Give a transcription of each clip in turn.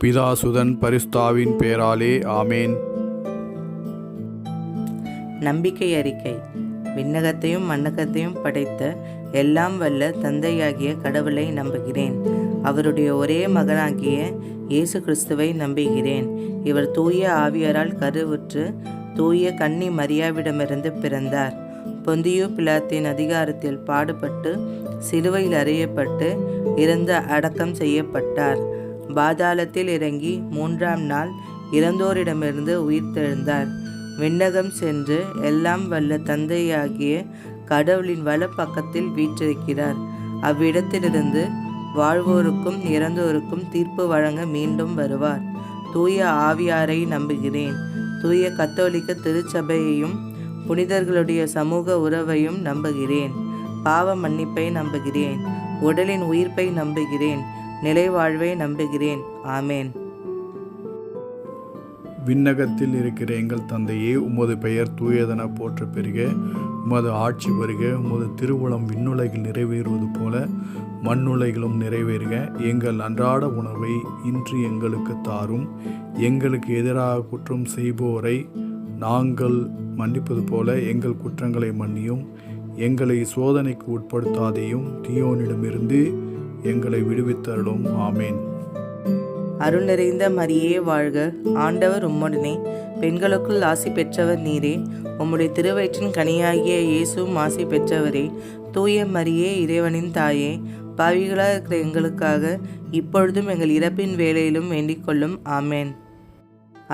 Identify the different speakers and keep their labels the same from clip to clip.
Speaker 1: பிதாசுதன் பரிசுத்தாவின் பெயராலே ஆமேன்.
Speaker 2: நம்பிக்கை அறிக்கை. விண்ணகத்தையும் மண்ணகத்தையும் படைத்த எல்லாம் வல்ல தந்தையாகிய கடவுளை நம்புகிறேன். அவருடைய ஒரே மகனாகிய இயேசு கிறிஸ்துவை நம்புகிறேன். இவர் தூய ஆவியாரால் கருவுற்று தூய கன்னி மரியாவிடமிருந்து பிறந்தார். பொந்தியு பிலாத்தின் அதிகாரத்தில் பாடுபட்டு சிலுவையில் அறையப்பட்டு இறந்து அடக்கம் செய்யப்பட்டார். பாதாளத்தில் இறங்கி 3ஆம் நாள் இறந்தோரிடமிருந்து உயிர்த்தெழுந்தார். விண்ணகம் சென்று எல்லாம் வல்ல தந்தையாகிய கடவுளின் வலப்பக்கத்தில் வீற்றிருக்கிறார். அவ்விடத்திலிருந்து வாழ்வோருக்கும் இறந்தோருக்கும் தீர்ப்பு வழங்க மீண்டும் வருவார். தூய ஆவியாரை நம்புகிறேன். தூய கத்தோலிக்க திருச்சபையையும் புனிதர்களுடைய சமூக உறவையும் நம்புகிறேன். பாவ மன்னிப்பை நம்புகிறேன். உடலின் உயிர்ப்பை நம்புகிறேன். நிலைவாழ்வை நம்புகிறேன். ஆமேன்.
Speaker 1: விண்ணகத்தில் இருக்கிற எங்கள் தந்தையே, உமது பெயர் தூயதென போற்ற பெறுக. உமது ஆட்சி வருக. உமது திருவுளம் விண்ணுலகில் நிறைவேறுவது போல மண்ணுலகிலும் நிறைவேறுக. எங்கள் அன்றாட உணவை இன்று எங்களுக்கு தாரும். எங்களுக்கு எதிராக குற்றம் செய்வோரை நாங்கள் மன்னிப்பது போல எங்கள் குற்றங்களை மன்னியும். எங்களை சோதனைக்கு உட்படுத்தாதையும் தீயோனிடமிருந்து எங்களை விடுவித்தருளும். ஆமேன்.
Speaker 2: அருள் நிறைந்த மரியே வாழ்க. ஆண்டவர் உம்முடனே, பெண்களுக்குள் ஆசி பெற்றவர் நீரே. உம்முடைய திருவயிற்றின் கனியாகிய இயேசுவும் ஆசி பெற்றவரே. தூய மரியே, இறைவனின் தாயே, பாவிகளாக இருக்கிற எங்களுக்காக இப்பொழுதும் எங்கள் இறப்பின் வேளையிலும் வேண்டிக் கொள்ளும். ஆமேன்.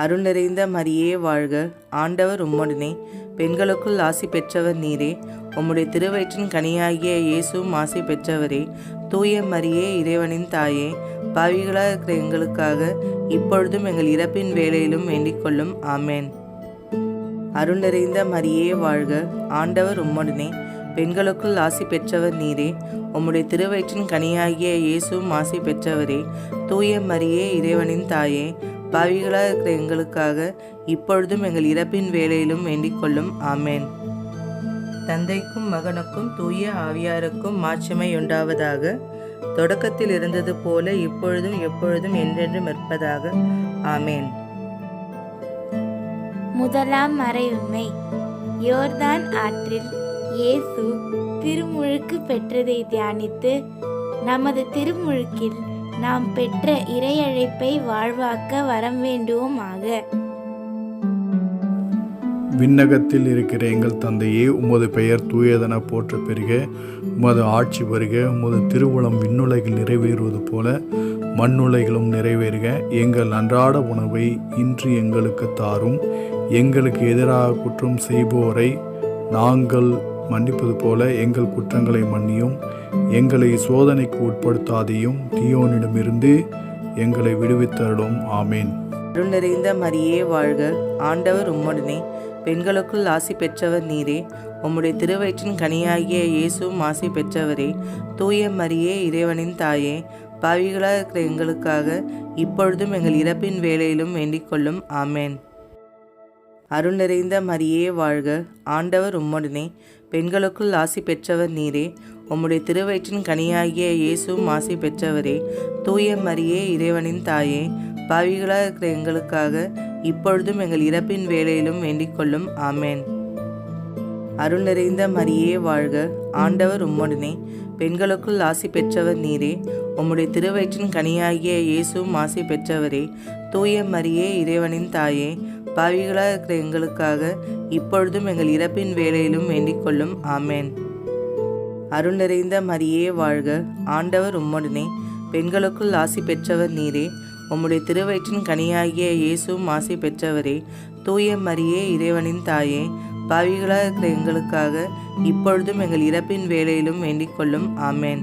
Speaker 2: அருள் நிறைந்த மரியே வாழ்க. ஆண்டவர் உம்முடனே, பெண்களுக்குள் ஆசி பெற்றவர் நீரே. உம்முடைய திருவயிற்றின் கனியாகிய இயேசுவும் ஆசி பெற்றவரே. தூய மரியே, இறைவனின் தாயே, பாவிகளாக இருக்கிற எங்களுக்காக இப்பொழுதும் எங்கள் இறப்பின் வேளையிலும் வேண்டிக் கொள்ளும். ஆமேன். அருள் நிறைந்த மரியே வாழ்க. ஆண்டவர் உம்முடனே, பெண்களுக்குள் ஆசி பெற்றவர் நீரே. உம்முடைய திருவயிற்றின் கனியாகிய இயேசுவும் ஆசி பெற்றவரே. தூய மரியே, இறைவனின் தாயே, பாவிகளாக இருக்கிற எங்களுக்காக இப்பொழுதும் எங்கள் இறப்பின் வேளையிலும் வேண்டிக் கொள்ளும். ஆமேன். தந்தைக்கும் மகனுக்கும் தூய ஆவியாருக்கும் மாட்சிமை உண்டாவதாக. தொடக்கத்தில் இருந்தது போல இப்பொழுதும் எப்பொழுதும் என்றென்றும் இருப்பதாக. ஆமேன்.
Speaker 3: முதலாம் மறையுண்மை. யோர்தான் ஆற்றில் இயேசு திருமுழுக்கு பெற்றதை தியானித்து நமது திருமுழுக்கில் நாம் பெற்ற இறையழைப்பை வாழ்வாக்க வரம் வேண்டுவோமாக.
Speaker 1: விண்ணகத்தில் இருக்கிற எங்கள் தந்தையே, உமது பெயர் தூயதென போற்ற பெறுக. உமது ஆட்சி வருக. உமது திருவுளம் விண்ணுலகில் நிறைவேறுவது போல மண்ணுலகிலும் நிறைவேறுக. எங்கள் அன்றாட உணவை இன்று எங்களுக்கு தாரும். எங்களுக்கு எதிராக குற்றம் செய்வோரை நாங்கள் மன்னிப்பது போல எங்கள் குற்றங்களை மன்னியும். எங்களை சோதனைக்கு உட்படுத்தாதையும் தீயோனிடமிருந்து எங்களை விடுவித்தருளும். ஆமேன்.
Speaker 2: அருள் நிறைந்த மரியே வாழ்க. ஆண்டவர் உம்முடனே, பெண்களுக்குள் ஆசி பெற்றவர் நீரே. உம்முடைய திருவயிற்றின் கனியாகிய இயேசுவும் ஆசி பெற்றவரே. தூய மரியே, இறைவனின் தாயே, பாவிகளாக இருக்கிற எங்களுக்காக இப்பொழுதும் எங்கள் இறப்பின் வேளையிலும் வேண்டிக் கொள்ளும். ஆமேன். அருள் நிறைந்த மரியே வாழ்க. ஆண்டவர் உம்முடனே, பெண்களுக்குள் ஆசி பெற்றவர் நீரே. உம்முடைய திருவயிற்றின் கனியாகிய இயேசுவும் ஆசி பெற்றவரே. தூய மரியே, இறைவனின் தாயே, பாவிகளாக இருக்கிற எங்களுக்காக இப்பொழுதும் எங்கள் இறப்பின் வேளையிலும் வேண்டிக் கொள்ளும். ஆமேன். அருள் நிறைந்த மரியே வாழ்க. ஆண்டவர் உம்முடனே, பெண்களுக்குள் ஆசி பெற்றவர் நீரே. உம்முடைய திருவயிற்றின் கனியாகிய இயேசுவும் ஆசி பெற்றவரே. தூய மரியே, இறைவனின் தாயே, பாவிகளாக இருக்கிற எங்களுக்காக இப்பொழுதும் எங்கள் இறப்பின் வேளையிலும் வேண்டிக் கொள்ளும். ஆமேன். அருள் நிறைந்த மரியே வாழ்க. ஆண்டவர் உம்முடனே, பெண்களுக்குள் ஆசி பெற்றவர் நீரே. உம்முடைய திருவயிற்றின் கனியாகிய இயேசுவும் ஆசி பெற்றவரே. தூய மரியே, இறைவனின் தாயே, பாவிகளாக இருக்கிற எங்களுக்காக இப்பொழுதும் எங்கள் இறப்பின் வேளையிலும் வேண்டிக் கொள்ளும். ஆமேன்.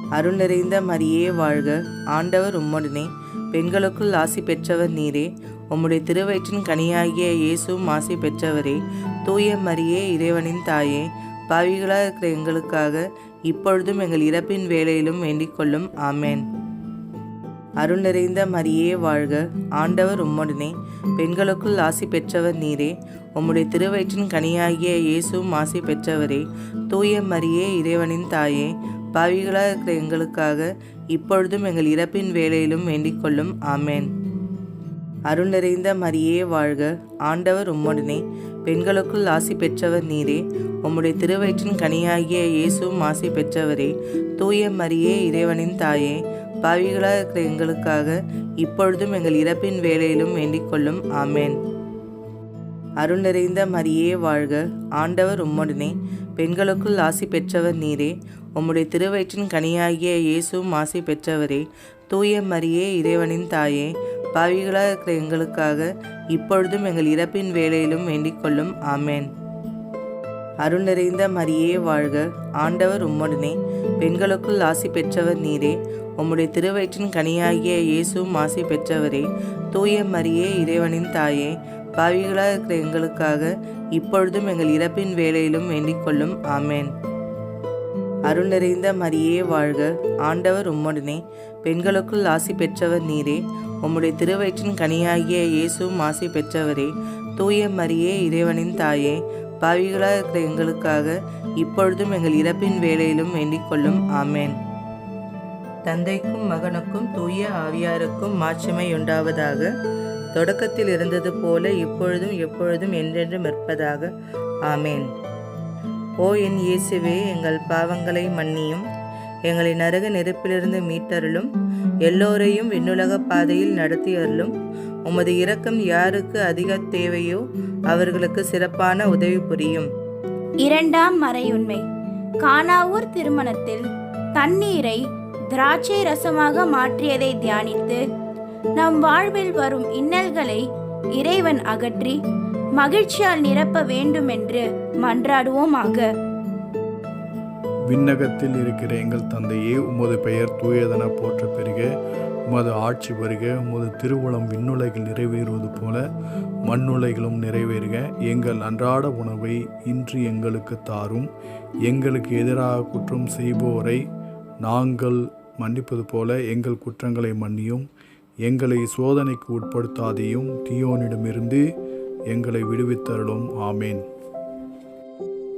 Speaker 2: அருள் நிறைந்த மரியே வாழ்க. ஆண்டவர் உம்முடனே, பெண்களுக்குள் ஆசி பெற்றவர் நீரே. உம்முடைய திருவயிற்றின் கனியாகிய இயேசுவும் ஆசி பெற்றவரே. தூய மரியே, இறைவனின் தாயே, பாவிகளாக இருக்கிற எங்களுக்காக இப்பொழுதும் எங்கள் இறப்பின் வேளையிலும் வேண்டிக் கொள்ளும். ஆமேன். அருள் நிறைந்த மரியே வாழ்க. ஆண்டவர் உம்முடனே, பெண்களுக்குள் ஆசி பெற்றவர் நீரே. உம்முடைய திருவயிற்றின் கனியாகிய இயேசுவும் ஆசி பெற்றவரே. தூய மரியே, இறைவனின் தாயே, பாவிகளாக இருக்கிற எங்களுக்காக இப்பொழுதும் எங்கள் இறப்பின் வேளையிலும் வேண்டிக் கொள்ளும். ஆமேன். அருள் நிறைந்த மரியே வாழ்க, ஆண்டவர் உம்முடனே, பெண்களுக்குள் ஆசி பெற்றவர் நீரே. உம்முடைய திருவயிற்றின் கனியாகிய இயேசுவும் ஆசி பெற்றவரே. தூய மரியே, இறைவனின் தாயே, பாவிகளாக இருக்கிற எங்களுக்காக இப்பொழுதும் எங்கள் இறப்பின் வேளையிலும் வேண்டிக் கொள்ளும். ஆமேன். அருள் நிறைந்த மரியே வாழ்க, ஆண்டவர் உம்முடனே, பெண்களுக்குள் ஆசி பெற்றவர் நீரே. உம்முடைய திருவயிற்றின் கனியாகிய இயேசுவும் ஆசி பெற்றவரே. தூய மரியே, இறைவனின் தாயே, பாவிகளாக இருக்கிற எங்களுக்காக இப்பொழுதும் எங்கள் இறப்பின் வேளையிலும் வேண்டிக் கொள்ளும். ஆமேன். அருள் நிறைந்த மரியே வாழ்க, ஆண்டவர் உம்முடனே, பெண்களுக்குள் ஆசி பெற்றவர் நீரே. உம்முடைய திருவயிற்றின் கனியாகிய இயேசுவும் ஆசி பெற்றவரே. தூய மரியே, இறைவனின் தாயே, பாவிகளாக இருக்கிற எங்களுக்காக இப்பொழுதும் எங்கள் இறப்பின் வேளையிலும் வேண்டிக் கொள்ளும். ஆமேன். அருள் நிறைந்த மரியே வாழ்க, ஆண்டவர் உம்முடனே, பெண்களுக்குள் ஆசி பெற்றவர் நீரே. உம்முடைய திருவயிற்றின் கனியாகிய இயேசுவும் ஆசி பெற்றவரே. தூய மரியே, இறைவனின் தாயே, பாவிகளாக இருக்கிற எங்களுக்காக இப்பொழுதும் எங்கள் இறப்பின் வேளையிலும் வேண்டிக் கொள்ளும். ஆமேன். தந்தைக்கும் மகனுக்கும் தூய ஆவியாருக்கும் மாட்சிமை உண்டாவதாக. தொடக்கத்தில் இருந்தது போல இப்பொழுதும் எப்பொழுதும் என்றென்றும் இருப்பதாக. ஆமேன். ஓ என் இயேசுவே, எங்கள் பாவங்களை மன்னியும், எங்களை நரக நெருப்பிலிருந்து மீட்டருளும், எல்லோரையும் விண்ணுலக பாதையில் நடத்தியருளும். உமது இரக்கம் யாருக்கு அதிக தேவையோ அவர்களுக்கு சிறப்பான உதவி புரியும்.
Speaker 3: இரண்டாம் மறையுண்மை. கானாவூர் திருமணத்தில் தண்ணீரை திராட்சை ரசமாக மாற்றியதை தியானித்து நம் வாழ்வில் வரும் இன்னல்களை இறைவன் அகற்றி மகிழ்ச்சியால் நிரப்ப வேண்டுமென்று மன்றாடுவோமாக.
Speaker 1: விண்ணகத்தில் இருக்கிற எங்கள் தந்தையே, உமது பெயர் தூயதென போற்ற பெறுக. உமது ஆட்சி வருக. உமது திருவுளம் விண்ணுலகில் நிறைவேறுவது போல மண்ணுலகிலும் நிறைவேறுக. எங்கள் அன்றாட உணவை இன்று எங்களுக்கு தாரும். எங்களுக்கு எதிராக குற்றம் செய்போரை நாங்கள் மன்னிப்பது போல எங்கள் குற்றங்களை மன்னியும். எங்களை சோதனைக்கு உட்படுத்தாதையும், தீயோனிடமிருந்து எங்களை விடுவித்தருளும். ஆமேன்.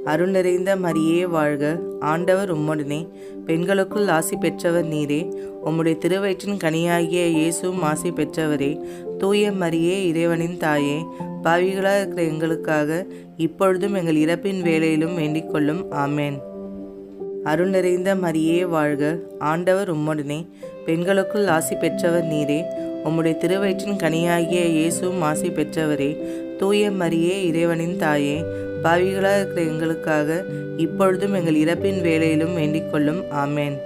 Speaker 2: அருள் நிறைந்த மரியே வாழ்க, ஆண்டவர் உம்முடனே, பெண்களுக்குள் ஆசி பெற்றவர் நீரே. உம்முடைய திருவயிற்றின் கனியாகிய இயேசுவும் ஆசி பெற்றவரே. தூய மரியே, இறைவனின் தாயே, பாவிகளாக இருக்கிற எங்களுக்காக இப்பொழுதும் எங்கள் இறப்பின் வேளையிலும் வேண்டிக் கொள்ளும். ஆமேன். அருள் நிறைந்த மரியே வாழ்க, ஆண்டவர் உம்முடனே, பெண்களுக்குள் ஆசி பெற்றவர் நீரே. உம்முடைய திருவயிற்றின் கனியாகிய இயேசுவும் ஆசி பெற்றவரே. தூய மரியே, இறைவனின் தாயே, பாவிகளாக இருக்கிற எங்களுக்காக இப்பொழுதும் எங்கள் இறப்பின் வேளையிலும் வேண்டிக் கொள்ளும். ஆமேன்.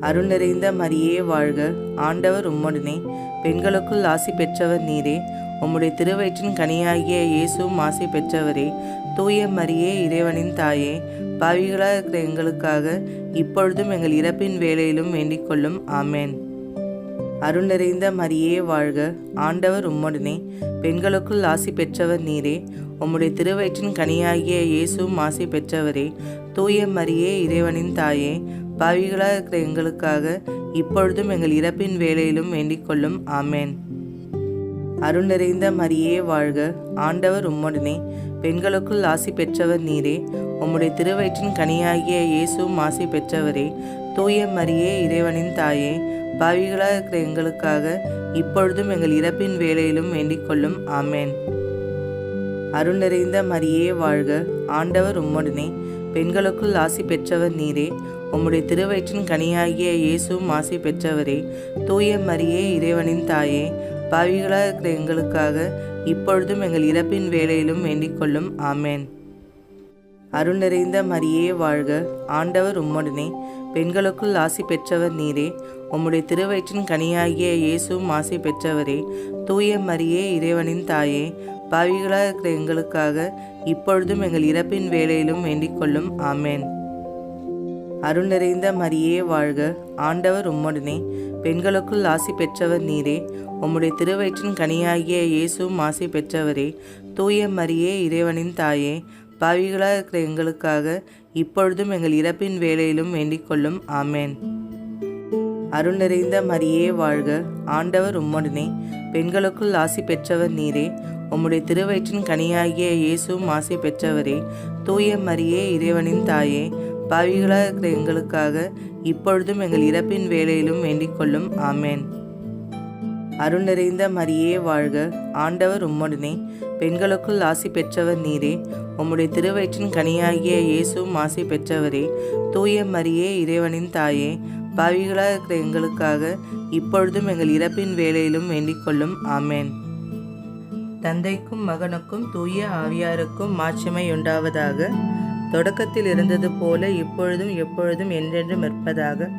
Speaker 2: அருள் நிறைந்த மரியே வாழ்க, ஆண்டவர் உம்முடனே, பெண்களுக்குள் ஆசி பெற்றவர் நீரே. உம்முடைய திருவயிற்றின் கனியாகிய இயேசுவும் ஆசி பெற்றவரே. தூய மரியே, இறைவனின் தாயே, பாவிகளாக இருக்கிற எங்களுக்காக இப்பொழுதும் எங்கள் இறப்பின் வேளையிலும் வேண்டிக் கொள்ளும். ஆமேன். அருள் நிறைந்த மரியே வாழ்க, ஆண்டவர் உம்முடனே, பெண்களுக்குள் ஆசி பெற்றவர் நீரே. உம்முடைய திருவயிற்றின் கனியாகிய இயேசுவும் ஆசி பெற்றவரே. தூய மரியே, இறைவனின் தாயே, பாவிகளாக இருக்கிற எங்களுக்காக இப்பொழுதும் எங்கள் இறப்பின் வேளையிலும் வேண்டிக் கொள்ளும். ஆமேன். அருள் நிறைந்த மரியே வாழ்க, ஆண்டவர் உம்முடனே, பெண்களுக்குள் ஆசி பெற்றவர் நீரே. உம்முடைய திருவயிற்றின் கனியாகிய இயேசுவும் ஆசி பெற்றவரே. தூய மரியே, இறைவனின் தாயே, பாவிகளாக இருக்கிற எங்களுக்காக இப்பொழுதும் எங்கள் இறப்பின் வேளையிலும் வேண்டிக் கொள்ளும். ஆமேன். அருள் நிறைந்த மரியே வாழ்க, ஆண்டவர் உம்முடனே, பெண்களுக்குள் ஆசி பெற்றவர் நீரே. உம்முடைய திருவயிற்றின் கனியாகிய இயேசுவும் ஆசி பெற்றவரே. தூய மரியே, இறைவனின் தாயே, பாவிகளாக இருக்கிற எங்களுக்காக இப்பொழுதும் எங்கள் இறப்பின் வேளையிலும் வேண்டிக் கொள்ளும். ஆமேன். அருள் நிறைந்த மரியே வாழ்க, ஆண்டவர் உம்முடனே, பெண்களுக்குள் ஆசி பெற்றவர் நீரே. உம்முடைய திருவயிற்றின் கனியாகிய இயேசுவும் ஆசி பெற்றவரே. தூய மரியே, இறைவனின் தாயே, பாவிகளாக இருக்கிற எங்களுக்காக இப்பொழுதும் எங்கள் இறப்பின் வேளையிலும் வேண்டிக் கொள்ளும். ஆமேன். அருள் நிறைந்த மரியே வாழ்க, ஆண்டவர் உம்முடனே, பெண்களுக்குள் ஆசி பெற்றவர் நீரே. உம்முடைய திருவயிற்றின் கனியாகிய இயேசுவும் ஆசி பெற்றவரே. தூய மரியே, இறைவனின் தாயே, பாவிகளாக இருக்கிற எங்களுக்காக இப்பொழுதும் எங்கள் இறப்பின் வேளையிலும் வேண்டிக் கொள்ளும். ஆமேன். அருள் நிறைந்த மரியே வாழ்க, ஆண்டவர் உம்முடனே, பெண்களுக்குள் ஆசி பெற்றவர் நீரே. உம்முடைய திருவயிற்றின் கனியாகிய இயேசுவும் ஆசி பெற்றவரே. தூய மரியே, இறைவனின் தாயே, பாவிகளாக இருக்கிற எங்களுக்காக இப்பொழுதும் எங்கள் இறப்பின் வேளையிலும் வேண்டிக் கொள்ளும். ஆமேன். அருள் நிறைந்த மரியே வாழ்க, ஆண்டவர் உம்முடனே, பெண்களுக்குள் ஆசி பெற்றவர் நீரே. உம்முடைய திருவயிற்றின் கனியாகிய இயேசுவும் ஆசி பெற்றவரே. தூய மரியே, இறைவனின் தாயே, பாவிகளாக இருக்கிற எங்களுக்காக இப்பொழுதும் எங்கள் இறப்பின் வேளையிலும் வேண்டிக் கொள்ளும். ஆமேன். தந்தைக்கும் மகனுக்கும் தூய ஆவியாருக்கும் மாட்சிமை உண்டாவதாக. தொடக்கத்தில் இருந்தது போல இப்பொழுதும் எப்பொழுதும் என்றென்றும் இருப்பதாக.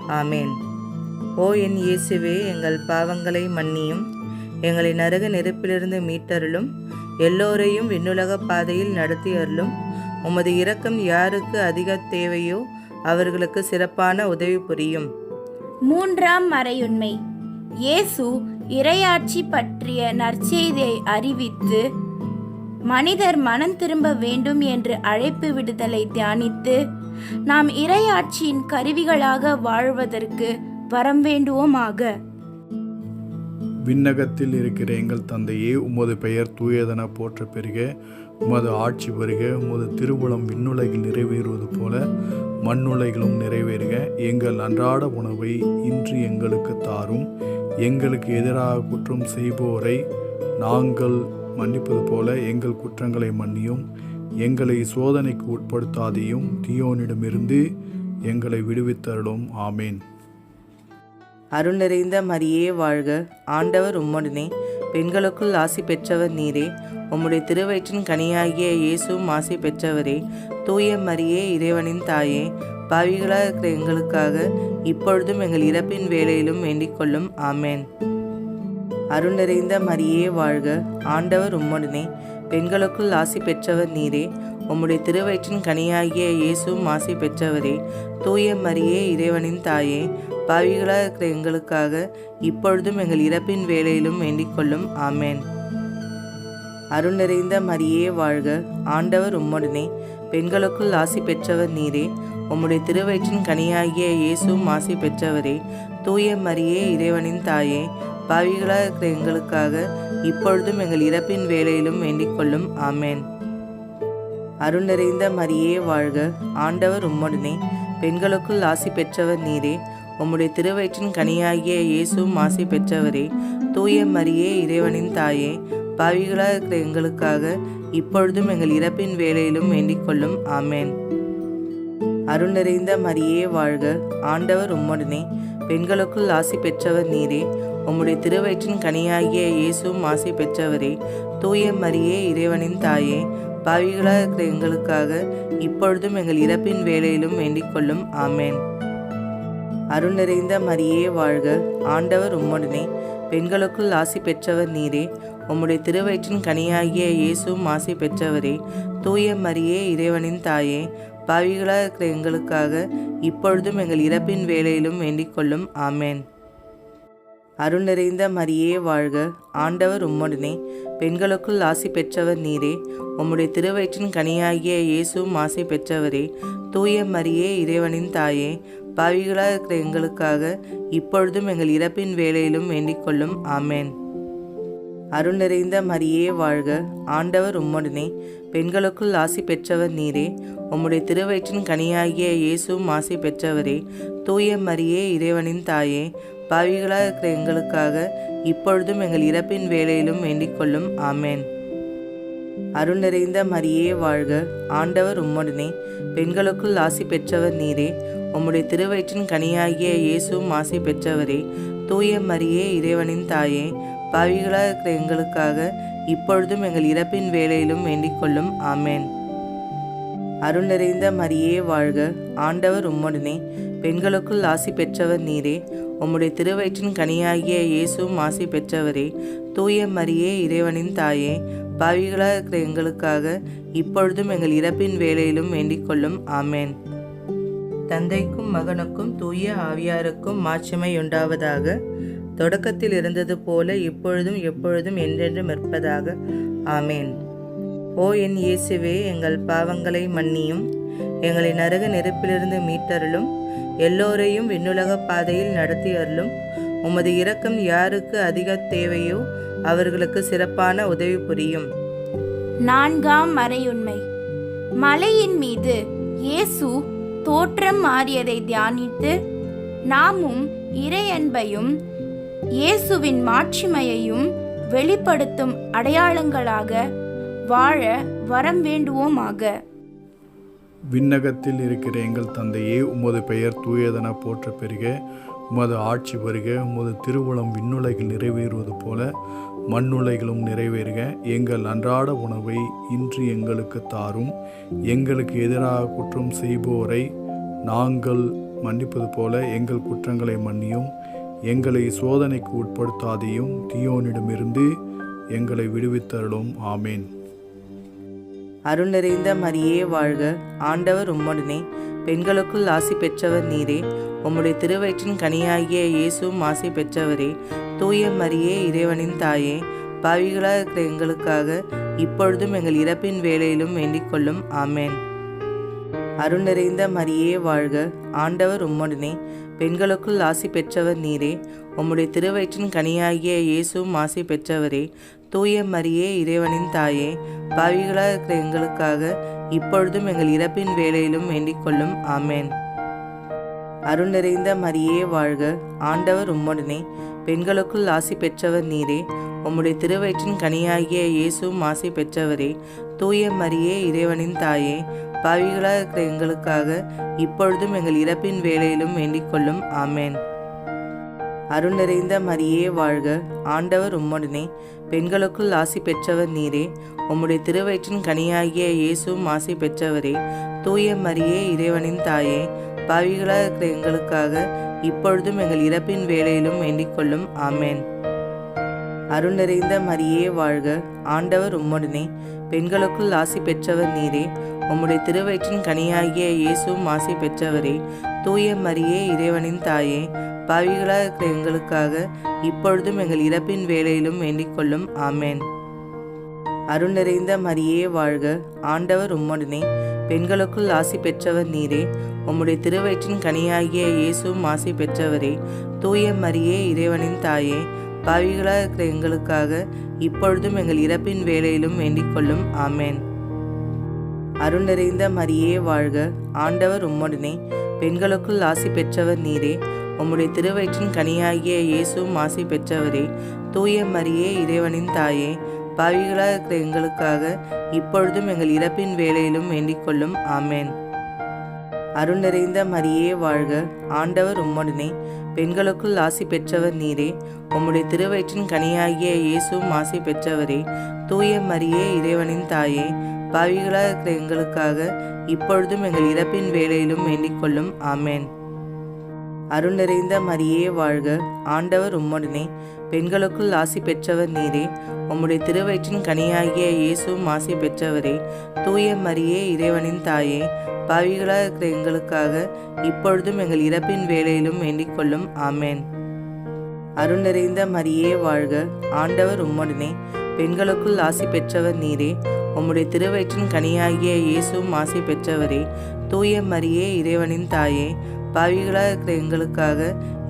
Speaker 2: ஆமேன். ஓ என் இயேசுவே, எங்கள் பாவங்களை மன்னியும், எங்களை நரக நெருப்பிலிருந்து மீட்டருளும், எல்லோரையும் விண்ணுலக பாதையில் நடத்தி அருளும். உமது இரக்கம் யாருக்கு அதிக தேவையோ அவர்களுக்கு சிறப்பான உதவி புரியும்.
Speaker 3: மூன்றாம் மறையுண்மை. இயேசு இறையாட்சி பற்றிய நற்செய்தியை அறிவித்து மனிதர் மனம் திரும்ப வேண்டும் என்று அழைப்பு விடுதலை தியானித்து நாம் இறையாட்சியின் கருவிகளாக வாழ்வதற்கு வரம் வேண்டுவோமாக.
Speaker 1: விண்ணகத்தில் இருக்கிற எங்கள் தந்தையே, உமது பெயர் தூயதென போற்ற பெறுக. உமது ஆட்சி வருக. உமது திருவுளம் விண்ணுலகில் நிறைவேறுவது போல மண்ணுலகிலும் நிறைவேறுக. எங்கள் அன்றாட உணவை இன்று எங்களுக்கு தாரும். எங்களுக்கு எதிராக குற்றம் செய்போரை நாங்கள் மன்னிப்பது போல எங்கள் குற்றங்களை மன்னியும். எங்களை சோதனைக்கு உட்படுத்தாதையும், தீயோனிடமிருந்து எங்களை விடுவித்தருளும். ஆமேன்.
Speaker 2: அருள் நிறைந்த மரியே வாழ்க, ஆண்டவர் உம்முடனே, பெண்களுக்குள் ஆசி பெற்றவர் நீரே. உம்முடைய திருவயிற்றின் கனியாகிய இயேசுவும் ஆசி பெற்றவரே. தூய மரியே, இறைவனின் தாயே, பாவிகளாக இருக்கிற எங்களுக்காக இப்பொழுதும் எங்கள் இறப்பின் வேளையிலும் வேண்டிக் கொள்ளும். ஆமேன். அருள் நிறைந்த மரியே வாழ்க, ஆண்டவர் உம்முடனே, பெண்களுக்குள் ஆசி பெற்றவர் நீரே. உம்முடைய திருவயிற்றின் கனியாகிய இயேசுவும் ஆசி பெற்றவரே. தூய மரியே, இறைவனின் தாயே, பாவிகளாக இருக்கிற எங்களுக்காக இப்பொழுதும் எங்கள் இறப்பின் வேளையிலும் வேண்டிக் கொள்ளும். ஆமேன். அருள் நிறைந்த மரியே வாழ்க, ஆண்டவர் உம்முடனே, பெண்களுக்குள் ஆசி பெற்றவர் நீரே. உம்முடைய திருவயிற்றின் கனியாகிய இயேசுவும் ஆசி பெற்றவரே. தூய மரியே, இறைவனின் தாயே, பாவிகளாக இருக்கிற எங்களுக்காக இப்பொழுதும் எங்கள் இறப்பின் வேளையிலும் வேண்டிக் கொள்ளும். ஆமேன். அருள் நிறைந்த மரியே வாழ்க, ஆண்டவர் உம்முடனே, பெண்களுக்குள் ஆசி பெற்றவர் நீரே. உம்முடைய திருவயிற்றின் கனியாகிய இயேசுவும் ஆசி பெற்றவரே. தூய மரியே, இறைவனின் தாயே, பாவிகளாக இருக்கிற எங்களுக்காக இப்பொழுதும் எங்கள் இறப்பின் வேளையிலும் வேண்டிக் கொள்ளும். ஆமேன். அருள் நிறைந்த மரியே வாழ்க, ஆண்டவர் உம்முடனே, பெண்களுக்குள் ஆசி பெற்றவர் நீரே. உம்முடைய திருவயிற்றின் கனியாகிய இயேசுவும் ஆசி பெற்றவரே. தூய மரியே, இறைவனின் தாயே, பாவிகளாக இருக்கிற எங்களுக்காக இப்பொழுதும் எங்கள் இறப்பின் வேளையிலும் வேண்டிக் கொள்ளும். ஆமேன். அருள் நிறைந்த மரியே வாழ்க, ஆண்டவர் உம்முடனே, பெண்களுக்குள் ஆசி பெற்றவர் நீரே. உம்முடைய திருவயிற்றின் கனியாகிய இயேசுவும் ஆசி பெற்றவரே. தூய மரியே, இறைவனின் தாயே, பாவிகளாக இருக்கிற எங்களுக்காக இப்பொழுதும் எங்கள் இறப்பின் வேளையிலும் வேண்டிக் கொள்ளும். ஆமேன். அருள் நிறைந்த மரியே வாழ்க, ஆண்டவர் உம்முடனே, பெண்களுக்குள் ஆசி பெற்றவர் நீரே. உம்முடைய திருவயிற்றின் கனியாகிய இயேசுவும் ஆசி பெற்றவரே. தூய மரியே, இறைவனின் தாயே, பாவிகளாக இருக்கிற எங்களுக்காக இப்பொழுதும் எங்கள் இறப்பின் வேளையிலும் வேண்டிக் கொள்ளும். ஆமேன். அருள் நிறைந்த மரியே வாழ்க, ஆண்டவர் உம்முடனே, பெண்களுக்குள் ஆசி பெற்றவர் நீரே. உம்முடைய திருவயிற்றின் கனியாகிய இயேசுவும் ஆசி பெற்றவரே. தூய மரியே, இறைவனின் தாயே, பாவிகளாக இருக்கிற எங்களுக்காக இப்பொழுதும் எங்கள் இறப்பின் வேளையிலும் வேண்டிக் கொள்ளும். ஆமேன். அருள் நிறைந்த மரியே வாழ்க, ஆண்டவர் உம்முடனே, பெண்களுக்குள் ஆசி பெற்றவர் நீரே. உம்முடைய திருவயிற்றின் கனியாகிய இயேசுவும் ஆசி பெற்றவரே. தூய மரியே, இறைவனின் தாயே, பாவிகளாக இருக்கிற எங்களுக்காக இப்பொழுதும் எங்கள் இறப்பின் வேளையிலும் வேண்டிக் கொள்ளும். ஆமேன். அருள் நிறைந்த மரியே வாழ்க, ஆண்டவர் உம்முடனே, பெண்களுக்குள் ஆசி பெற்றவர் நீரே. உம்முடைய திருவயிற்றின் கனியாகிய இயேசுவும் ஆசி பெற்றவரே. தூய மரியே, இறைவனின் தாயே, பாவிகளாக இருக்கிற எங்களுக்காக இப்பொழுதும் எங்கள் இறப்பின் வேளையிலும் வேண்டிக் கொள்ளும். ஆமேன். தந்தைக்கும் மகனுக்கும் தூய ஆவியாருக்கும் மாட்சிமை உண்டாவதாக. தொடக்கத்தில் இருந்தது போல இப்பொழுதும் எப்பொழுதும் என்றென்றும் இருப்பதாக. ஆமேன். ஓ என் இயேசுவே, எங்கள் பாவங்களை மன்னியும், எங்களை நரக நெருப்பிலிருந்து மீட்டருளும், எல்லோரையும் விண்ணுலக பாதையில் நடத்தி அருளும். உமது இரக்கம் யாருக்கு அதிக தேவையோ அவர்களுக்கு சிறப்பான உதவி புரியும்.
Speaker 3: நான்காம் மறையுண்மை. மலையின் மீது இயேசு தோற்றம் மாறியதை தியானித்து நாமும் இறை அன்பையும் இயேசுவின் மாட்சிமையையும் வெளிப்படுத்தும் அடையாளங்களாக வாழ வரம் வேண்டுவோமாக.
Speaker 1: விண்ணகத்தில் இருக்கிற எங்கள் தந்தையே, உமது பெயர் தூயதென போற்ற பெறுக. உமது ஆட்சி வருக. உமது திருவுளம் விண்ணுலகில் நிறைவேறுவது போல மண்ணுலகிலும் நிறைவேறுக. எங்கள் அன்றாட உணவை இன்று எங்களுக்கு தாரும். எங்களுக்கு எதிராக குற்றம் செய்போரை நாங்கள் மன்னிப்பது போல எங்கள் குற்றங்களை மன்னியும். எங்களை சோதனைக்கு உட்படுத்தாதையும், தீயோனிடமிருந்து எங்களை விடுவித்தருளும். ஆமேன்.
Speaker 2: அருள் நிறைந்த மரியே வாழ்க, ஆண்டவர் உம்முடனே, பெண்களுக்குள் ஆசி பெற்றவர் நீரே. உம்முடைய திருவயிற்றின் கனியாகிய இயேசுவும் ஆசி பெற்றவரே. தூய மரியே, இறைவனின் தாயே, பாவிகளாக இருக்கிற எங்களுக்காக இப்பொழுதும் எங்கள் இறப்பின் வேளையிலும் வேண்டிக் கொள்ளும். ஆமேன். அருள் நிறைந்த மரியே வாழ்க, ஆண்டவர் உம்முடனே, பெண்களுக்குள் ஆசி பெற்றவர் நீரே. உம்முடைய திருவயிற்றின் கனியாகிய இயேசுவும் ஆசி பெற்றவரே. தூய மரியே, இறைவனின் தாயே, பாவிகளாக இருக்கிற எங்களுக்காக இப்பொழுதும் எங்கள் இறப்பின் வேளையிலும் வேண்டிக் கொள்ளும். ஆமேன். அருள் நிறைந்த மரியே வாழ்க, ஆண்டவர் உம்முடனே, பெண்களுக்குள் ஆசி பெற்றவர் நீரே. உம்முடைய திருவயிற்றின் கனியாகிய இயேசுவும் ஆசி பெற்றவரே. தூய மரியே, இறைவனின் தாயே, பாவிகளாக இருக்கிற எங்களுக்காக இப்பொழுதும் எங்கள் இறப்பின் வேளையிலும் வேண்டிக் கொள்ளும். ஆமேன். அருள் நிறைந்த மரியே வாழ்க, ஆண்டவர் உம்முடனே, பெண்களுக்குள் ஆசி பெற்றவர் நீரே. உம்முடைய திருவயிற்றின் கனியாகிய இயேசுவும் ஆசி பெற்றவரே. தூய மரியே, இறைவனின் தாயே, பாவிகளாக இருக்கிற எங்களுக்காக இப்பொழுதும் எங்கள் இறப்பின் வேளையிலும் வேண்டிக் கொள்ளும். ஆமேன். அருள் நிறைந்த மரியே வாழ்க, ஆண்டவர் உம்முடனே, பெண்களுக்குள் ஆசி பெற்றவர் நீரே. உம்முடைய திருவயிற்றின் கனியாகிய இயேசுவும் ஆசி பெற்றவரே. தூய மரியே, இறைவனின் தாயே, பாவிகளாக இருக்கிற எங்களுக்காக இப்பொழுதும் எங்கள் இறப்பின் வேளையிலும் வேண்டிக் கொள்ளும். ஆமேன். அருள் நிறைந்த மரியே வாழ்க, ஆண்டவர் உம்முடனே, பெண்களுக்குள் ஆசி பெற்றவர் நீரே. உம்முடைய திருவயிற்றின் கனியாகிய இயேசுவும் ஆசி பெற்றவரே. தூய மரியே, இறைவனின் தாயே, பாவிகளாக இருக்கிற எங்களுக்காக இப்பொழுதும் எங்கள் இறப்பின் வேளையிலும் வேண்டிக் கொள்ளும். ஆமேன். அருள் நிறைந்த மரியே வாழ்க, ஆண்டவர் உம்முடனே, பெண்களுக்குள் ஆசி பெற்றவர் நீரே. உம்முடைய திருவயிற்றின் கனியாகிய இயேசுவும் ஆசி பெற்றவரே. தூய மரியே, இறைவனின் தாயே, பாவிகளாக இருக்கிற எங்களுக்காக இப்பொழுதும் எங்கள் இறப்பின் வேளையிலும் வேண்டிக் கொள்ளும். ஆமேன். அருள் நிறைந்த மரியே வாழ்க, ஆண்டவர் உம்முடனே, பெண்களுக்குள் ஆசி பெற்றவர் நீரே. உம்முடைய திருவயிற்றின் கனியாகிய இயேசுவும் ஆசி பெற்றவரே. தூய மரியே, இறைவனின் தாயே, பாவிகளாக இருக்கிற எங்களுக்காக இப்பொழுதும் எங்கள் இறப்பின் வேளையிலும் வேண்டிக் கொள்ளும். ஆமேன். அருள் நிறைந்த மரியே வாழ்க, ஆண்டவர் உம்முடனே, பெண்களுக்குள் ஆசி பெற்றவர் நீரே. உம்முடைய திருவயிற்றின் கனியாகிய இயேசுவும் ஆசி பெற்றவரே. தூய மரியே, இறைவனின் தாயே, பாவிகளாக இருக்கிற எங்களுக்காக இப்பொழுதும் எங்கள் இறப்பின் வேளையிலும் வேண்டிக் கொள்ளும். ஆமேன். அருள் நிறைந்த மரியே வாழ்க, ஆண்டவர் உம்முடனே, பெண்களுக்குள் ஆசி பெற்றவர் நீரே. உம்முடைய திருவயிற்றின் கனியாகிய இயேசுவும் ஆசி பெற்றவரே. தூய மரியே, இறைவனின் தாயே, பாவிகளாக இருக்கிற எங்களுக்காக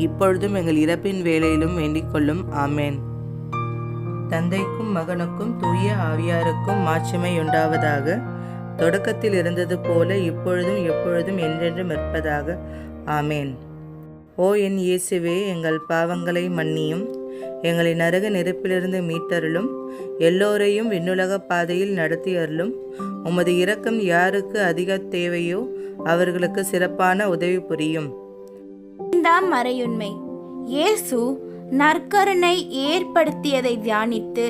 Speaker 2: இப்பொழுதும் எங்கள் இறப்பின் வேளையிலும் வேண்டிக் கொள்ளும். ஆமேன். தந்தைக்கும் மகனுக்கும் தூய ஆவியாருக்கும் மாட்சிமை உண்டாவதாக. தொடக்கத்தில் இருந்தது போல இப்பொழுதும் எப்பொழுதும் என்றென்றும் இருப்பதாக. ஆமேன். ஓ என் இயேசுவே, எங்கள் பாவங்களை மன்னியும், எங்களை நரக நெருப்பிலிருந்து மீட்டருளும், எல்லோரையும் விண்ணுலக பாதையில் நடத்தி அருளும். உமது இரக்கம் யாருக்கு அதிக தேவையோ அவர்களுக்கு சிறப்பான உதவி புரியும்.
Speaker 3: 5ஆம் மறையுண்மை. இயேசு நற்கருணை ஏற்படுத்தியதை தியானித்து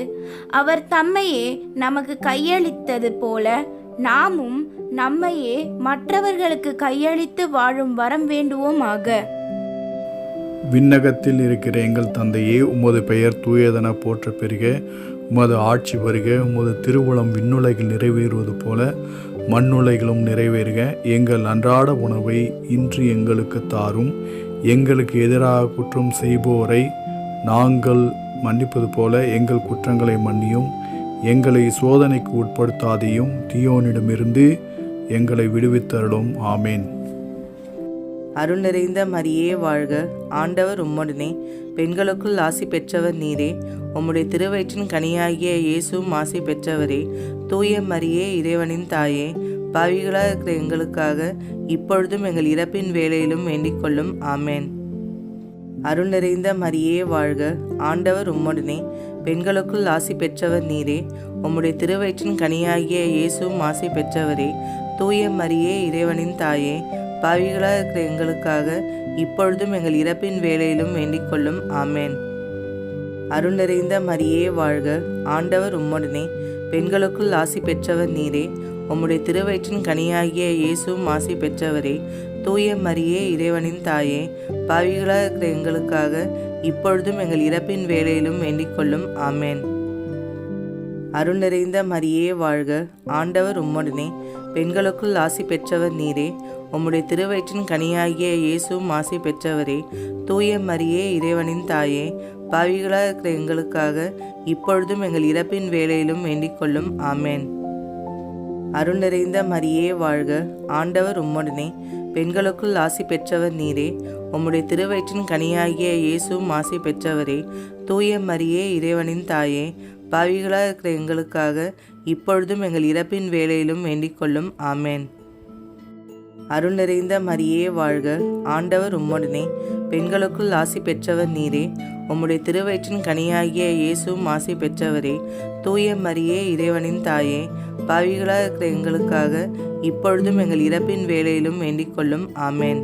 Speaker 3: அவர் தம்மையே நமக்கு கையளித்தது போல நாமும் நம்மையே மற்றவர்களுக்கு கையளித்து வாழும் வரம் வேண்டுவோமாக.
Speaker 1: விண்ணகத்தில் இருக்கிற எங்கள் தந்தையே, உமது பெயர் தூயதென போற்ற பெறுக. உமது ஆட்சி வருக. உமது திருவுளம் விண்ணுலகில் நிறைவேறுவது போல மண்ணுலகிலும் நிறைவேறுக. எங்கள் அன்றாட உணவை இன்று எங்களுக்கு தாரும். எங்களுக்கு எதிராக குற்றம் செய்போரை நாங்கள் மன்னிப்பது போல எங்கள் குற்றங்களை மன்னியும். எங்களை சோதனைக்கு உட்படுத்தாதையும், தீயோனிடமிருந்து எங்களை விடுவித்தருளும். ஆமேன்.
Speaker 2: அருள் நிறைந்த மரியே வாழ்க, ஆண்டவர் உம்முடனே, பெண்களுக்குள் ஆசி பெற்றவர் நீரே. உம்முடைய திருவயிற்றின் கனியாகிய இயேசுவும் ஆசி பெற்றவரே. தூய மரியே, இறைவனின் தாயே, பாவிகளாக இருக்கிற எங்களுக்காக இப்பொழுதும் எங்கள் இறப்பின் வேளையிலும் வேண்டிக் கொள்ளும். ஆமேன். அருள் நிறைந்த மரியே வாழ்க, ஆண்டவர் உம்முடனே, பெண்களுக்குள் ஆசி பெற்றவர் நீரே. உம்முடைய திருவயிற்றின் கனியாகிய இயேசுவும் ஆசி பெற்றவரே. தூய மரியே, இறைவனின் தாயே, பாவிகளாக இருக்கிற எங்களுக்காக இப்பொழுதும் எங்கள் இறப்பின் வேளையிலும் வேண்டிக் கொள்ளும். ஆமேன். அருள் நிறைந்த மரியே வாழ்க, ஆண்டவர் உம்முடனே, பெண்களுக்குள் ஆசி பெற்றவர் நீரே. உம்முடைய திருவயிற்றின் கனியாகிய இயேசுவும் ஆசி பெற்றவரே. தூய மரியே, இறைவனின் தாயே, பாவிகளாக இருக்கிற எங்களுக்காக இப்பொழுதும் எங்கள் இறப்பின் வேளையிலும் வேண்டிக் கொள்ளும். ஆமேன். அருள் நிறைந்த மரியே வாழ்க, ஆண்டவர் உம்முடனே, பெண்களுக்குள் ஆசி பெற்றவர் நீரே. உம்முடைய திருவயிற்றின் கனியாகிய இயேசுவும் ஆசி பெற்றவரே. தூய மரியே, இறைவனின் தாயே, பாவிகளாக இருக்கிற எங்களுக்காக இப்பொழுதும் எங்கள் இறப்பின் வேளையிலும் வேண்டிக் கொள்ளும். ஆமேன். அருள் நிறைந்த மரியே வாழ்க, ஆண்டவர் உம்முடனே, பெண்களுக்குள் ஆசி பெற்றவர் நீரே. உம்முடைய திருவயிற்றின் கனியாகிய இயேசுவும் ஆசி பெற்றவரே. தூய மரியே, இறைவனின் தாயே, பாவிகளாக இருக்கிற எங்களுக்காக இப்பொழுதும் எங்கள் இறப்பின் வேளையிலும் வேண்டிக் கொள்ளும். ஆமேன். அருள் நிறைந்த மரியே வாழ்க, ஆண்டவர் உம்முடனே, பெண்களுக்குள் ஆசி பெற்றவர் நீரே. உம்முடைய திருவயிற்றின் கனியாகிய இயேசுவும் ஆசி பெற்றவரே. தூய மரியே, இறைவனின் தாயே, பாவிகளாக இருக்கிற எங்களுக்காக இப்பொழுதும் எங்கள் இறப்பின் வேளையிலும் வேண்டிக் கொள்ளும். ஆமேன்.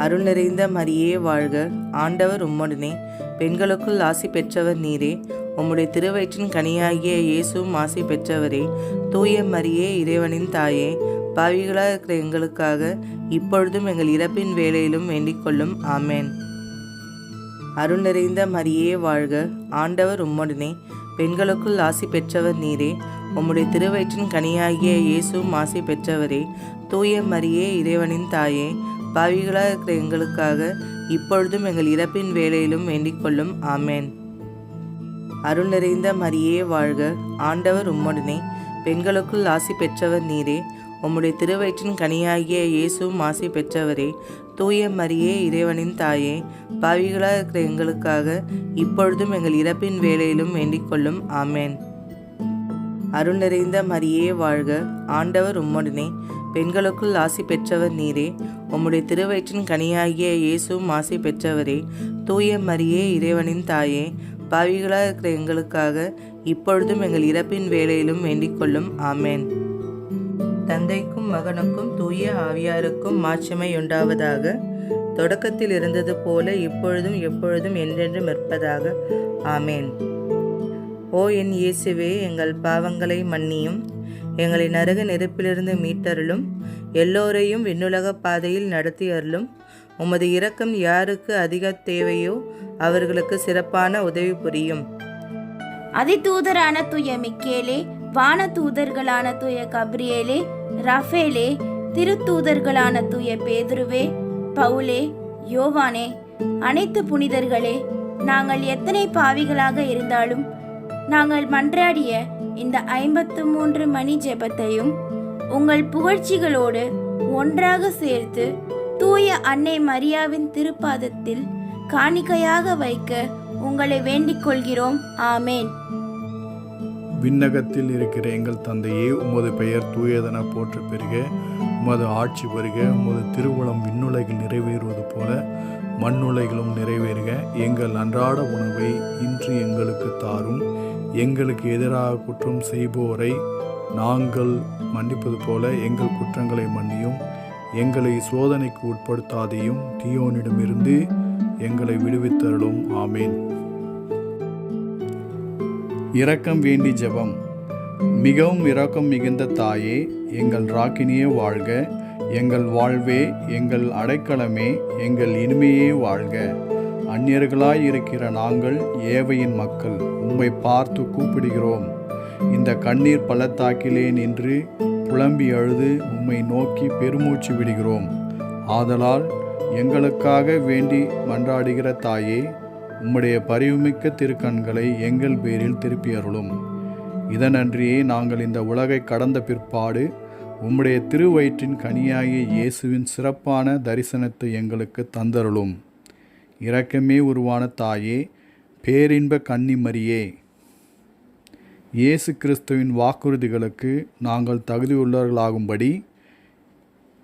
Speaker 2: அருள் நிறைந்த மரியே வாழ்க, ஆண்டவர் உம்முடனே, பெண்களுக்குள் ஆசி பெற்றவர் நீரே. உம்முடைய திருவயிற்றின் கனியாகிய இயேசுவும் ஆசி பெற்றவரே. தூய மரியே, இறைவனின் தாயே, பாவிகளாக இருக்கிற எங்களுக்காக இப்பொழுதும் எங்கள் இறப்பின் வேளையிலும் வேண்டிக் கொள்ளும். ஆமேன். அருள் நிறைந்த மரியே வாழ்க, ஆண்டவர் உம்முடனே, பெண்களுக்குள் ஆசி பெற்றவர் நீரே. உம்முடைய திருவயிற்றின் கனியாகிய இயேசுவும் ஆசி பெற்றவரே. தூய மரியே, இறைவனின் தாயே, பாவிகளாக இருக்கிற எங்களுக்காக இப்பொழுதும் எங்கள் இறப்பின் வேளையிலும் வேண்டிக் கொள்ளும். ஆமேன். அருள் நிறைந்த மரியே வாழ்க, ஆண்டவர் உம்முடனே, பெண்களுக்குள் ஆசி பெற்றவர் நீரே. உம்முடைய திருவயிற்றின் கனியாகிய இயேசுவும் ஆசி பெற்றவரே. தூய மரியே, இறைவனின் தாயே, பாவிகளாக இருக்கிற எங்களுக்காக இப்பொழுதும் எங்கள் இறப்பின் வேளையிலும் வேண்டிக் கொள்ளும். ஆமேன். அருள் நிறைந்த மரியே வாழ்க, ஆண்டவர் உம்முடனே, பெண்களுக்குள் ஆசி பெற்றவர் நீரே. உம்முடைய திருவயிற்றின் கனியாகிய இயேசுவும் ஆசி பெற்றவரே. தூய மரியே, இறைவனின் தாயே, பாவிகளாக இருக்கிற எங்களுக்காக இப்பொழுதும் எங்கள் இறப்பின் வேளையிலும் வேண்டிக் கொள்ளும். ஆமேன். தந்தைக்கும் மகனுக்கும் தூய ஆவியாருக்கும் மாட்சிமை உண்டாவதாக. தொடக்கத்தில் இருந்தது போல இப்பொழுதும் எப்பொழுதும் என்றென்றும் இருப்பதாக. ஆமேன். ஓ என் இயேசுவே, எங்கள் பாவங்களை மன்னியும், எங்களை நரக நெருப்பிலிருந்து மீட்டருளும், எல்லோரையும் விண்ணுலக பாதையில் நடத்தி அருளும். உமது இரக்கம் யாருக்கு அதிக தேவையோ அவர்களுக்கு சிறப்பான உதவி புரியும்.
Speaker 3: அதிதூதரான தூய மிக்கேலே, வான தூதர்களான தூய கப்ரியேலே, ரஃபேலே, திருத்தூதர்களான தூய பேதுருவே, பவுலே, யோவானே, அனைத்து புனிதர்களே, நாங்கள் எத்தனை பாவிகளாக இருந்தாலும் நாங்கள் மன்றாடிய இந்த 53 மணி ஜெபத்தையும் உங்கள் புகழ்ச்சிகளோடு ஒன்றாக சேர்த்து தூய அன்னை மரியாவின் திருப்பாதத்தில் காணிக்கையாக வைக்க உங்களை வேண்டிக் கொள்கிறோம். ஆமேன்.
Speaker 1: விண்ணகத்தில் இருக்கிற எங்கள் தந்தையே, உமது பெயர் தூயதென போற்ற பெறுக. உமது ஆட்சி வருக. உமது திருவுளம் விண்ணுலகில் நிறைவேறுவது போல மண்ணுலகிலும் நிறைவேறுக. எங்கள் அன்றாட உணவை இன்று எங்களுக்கு தாரும். எங்களுக்கு எதிராக குற்றம் செய்போரை நாங்கள் மன்னிப்பது போல எங்கள் குற்றங்களை மன்னியும். எங்களை சோதனைக்கு உட்படுத்தாதையும், தீயோனிடமிருந்து எங்களை விடுவித்தருளும். ஆமேன். இரக்கம் வேண்டி ஜெபம். மிகவும் இரக்கம் மிகுந்த தாயே, எங்கள் ராக்கினியே வாழ்க. எங்கள் வாழ்வே, எங்கள் அடைக்கலமே, எங்கள் இனிமையே வாழ்க. அந்நியர்களாய் இருக்கிற நாங்கள் ஏவையின் மக்கள் உம்மை பார்த்து கூப்பிடுகிறோம். இந்த கண்ணீர் பள்ளத்தாக்கிலே நின்று புலம்பி அழுது உம்மை நோக்கி பெருமூச்சு விடுகிறோம். ஆதலால் எங்களுக்காக வேண்டி மன்றாடுகிற தாயே, உம்முடைய பரிவுமிக்க திருக்கண்களை எங்கள் பேரில் திருப்பி அருளும். இதனன்றியே நாங்கள் இந்த உலகை கடந்த பிற்பாடு உம்முடைய திருவயிற்றின் கனியாகிய இயேசுவின் சிறப்பான தரிசனத்தை எங்களுக்கு தந்தருளும். இரக்கமே உருவான தாயே, பேரின்ப கன்னிமரியே, இயேசு கிறிஸ்துவின் வாக்குறுதிகளுக்கு நாங்கள் தகுதியுள்ளவர்களாகும்படி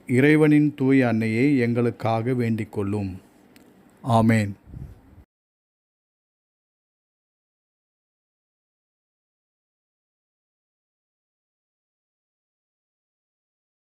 Speaker 1: இறைவனின் தூய அன்னையை எங்களுக்காக வேண்டிக் கொள்ளும். ஆமேன்.